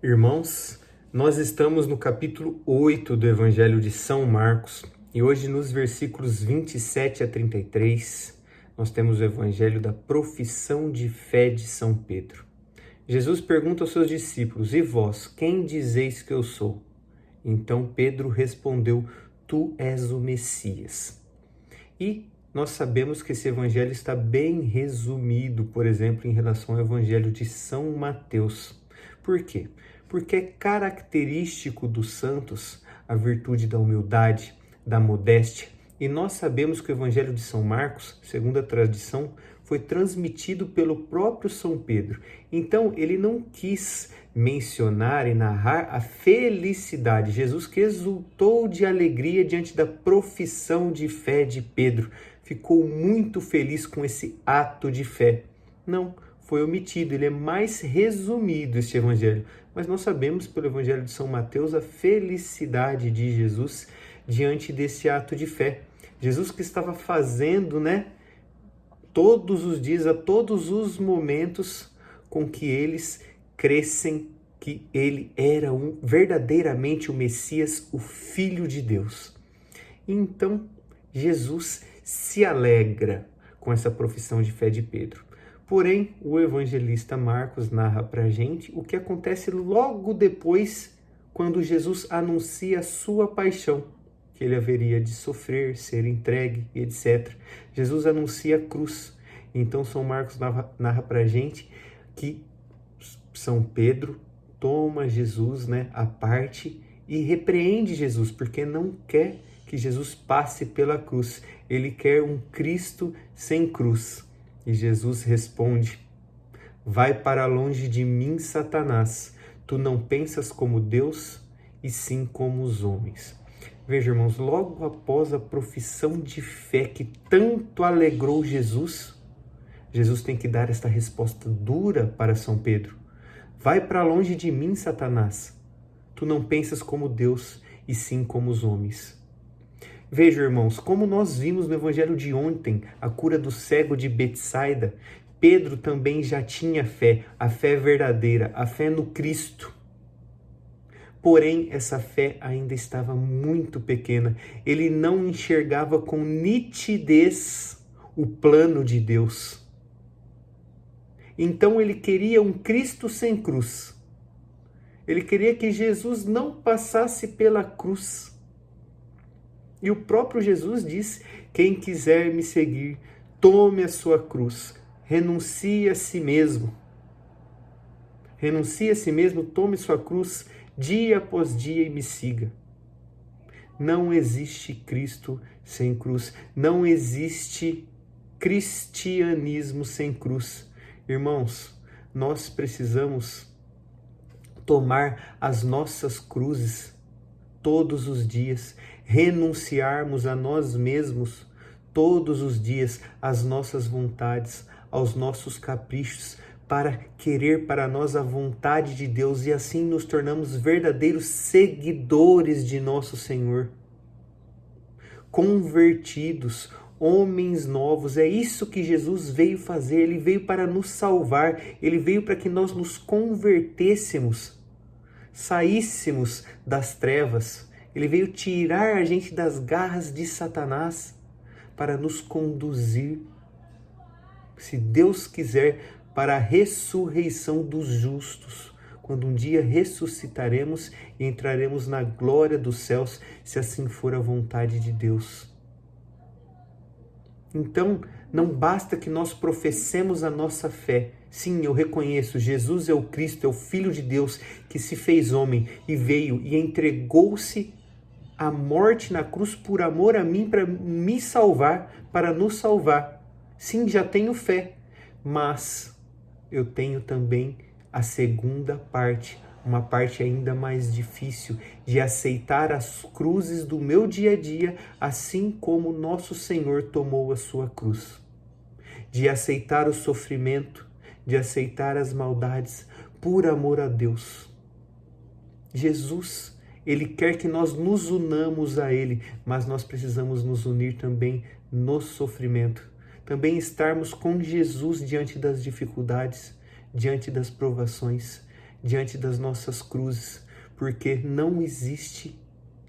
Irmãos, nós estamos no capítulo 8 do Evangelho de São Marcos e hoje nos versículos 27 a 33 nós temos o Evangelho da profissão de fé de São Pedro. Jesus pergunta aos seus discípulos: "E vós, quem dizeis que eu sou?" Então Pedro respondeu: "Tu és o Messias." E nós sabemos que esse evangelho está bem resumido, por exemplo, em relação ao evangelho de São Mateus. Por quê? Porque é característico dos santos a virtude da humildade, da modéstia. E nós sabemos que o evangelho de São Marcos, segundo a tradição, foi transmitido pelo próprio São Pedro. Então, ele não quis mencionar e narrar a felicidade. Jesus que exultou de alegria diante da profissão de fé de Pedro. Ficou muito feliz com esse ato de fé. Não, foi omitido, ele é mais resumido este evangelho. Mas nós sabemos pelo evangelho de São Mateus a felicidade de Jesus diante desse ato de fé. Jesus que estava fazendo, todos os dias, a todos os momentos, com que eles crescem que ele era verdadeiramente o Messias, o Filho de Deus. Então, Jesus se alegra com essa profissão de fé de Pedro. Porém, o evangelista Marcos narra para a gente o que acontece logo depois, quando Jesus anuncia a sua paixão, que ele haveria de sofrer, ser entregue, etc. Jesus anuncia a cruz. Então, São Marcos narra para a gente que São Pedro toma Jesus à parte e repreende Jesus, porque não quer que Jesus passe pela cruz. Ele quer um Cristo sem cruz. E Jesus responde: "Vai para longe de mim, Satanás. Tu não pensas como Deus, e sim como os homens." Veja, irmãos, logo após a profissão de fé que tanto alegrou Jesus, Jesus tem que dar esta resposta dura para São Pedro. "Vai para longe de mim, Satanás. Tu não pensas como Deus, e sim como os homens." Veja, irmãos, como nós vimos no evangelho de ontem, a cura do cego de Betsaida, Pedro também já tinha fé, a fé verdadeira, a fé no Cristo. Porém, essa fé ainda estava muito pequena. Ele não enxergava com nitidez o plano de Deus. Então ele queria um Cristo sem cruz. Ele queria que Jesus não passasse pela cruz. E o próprio Jesus diz: "Quem quiser me seguir, tome a sua cruz, renuncie a si mesmo." Renuncie a si mesmo, tome sua cruz dia após dia e me siga. Não existe Cristo sem cruz. Não existe cristianismo sem cruz. Irmãos, nós precisamos tomar as nossas cruzes todos os dias, renunciarmos a nós mesmos todos os dias, às nossas vontades, aos nossos caprichos, para querer para nós a vontade de Deus, e assim nos tornamos verdadeiros seguidores de nosso Senhor. Convertidos, homens novos. É isso que Jesus veio fazer. Ele veio para nos salvar. Ele veio para que nós nos convertêssemos, saíssemos das trevas. Ele veio tirar a gente das garras de Satanás para nos conduzir, se Deus quiser, para a ressurreição dos justos, quando um dia ressuscitaremos e entraremos na glória dos céus, se assim for a vontade de Deus. Então, não basta que nós professemos a nossa fé. Sim, eu reconheço, Jesus é o Cristo, é o Filho de Deus, que se fez homem e veio e entregou-se à morte na cruz por amor a mim, para me salvar, para nos salvar. Sim, já tenho fé, mas eu tenho também a segunda parte, uma parte ainda mais difícil, de aceitar as cruzes do meu dia a dia, assim como nosso Senhor tomou a sua cruz. De aceitar o sofrimento, de aceitar as maldades, por amor a Deus. Jesus, Ele quer que nós nos unamos a Ele, mas nós precisamos nos unir também no sofrimento. Também estarmos com Jesus diante das dificuldades, diante das provações. diante das nossas cruzes, porque não existe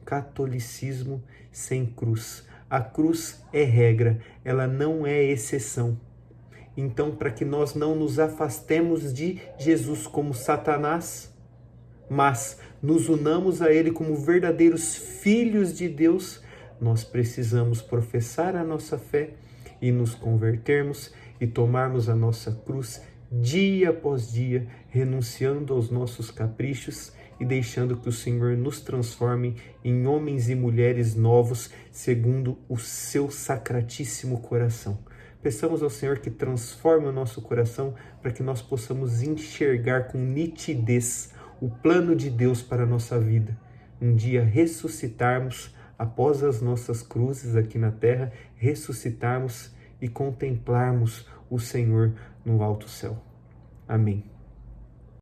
catolicismo sem cruz. A cruz é regra, ela não é exceção. Então, para que nós não nos afastemos de Jesus como Satanás, mas nos unamos a Ele como verdadeiros filhos de Deus, nós precisamos professar a nossa fé e nos convertermos e tomarmos a nossa cruz dia após dia, renunciando aos nossos caprichos e deixando que o Senhor nos transforme em homens e mulheres novos, segundo o seu sacratíssimo coração. Peçamos ao Senhor que transforme o nosso coração para que nós possamos enxergar com nitidez o plano de Deus para a nossa vida. Um dia ressuscitarmos após as nossas cruzes aqui na terra, ressuscitarmos e contemplarmos o Senhor no alto céu. Amém.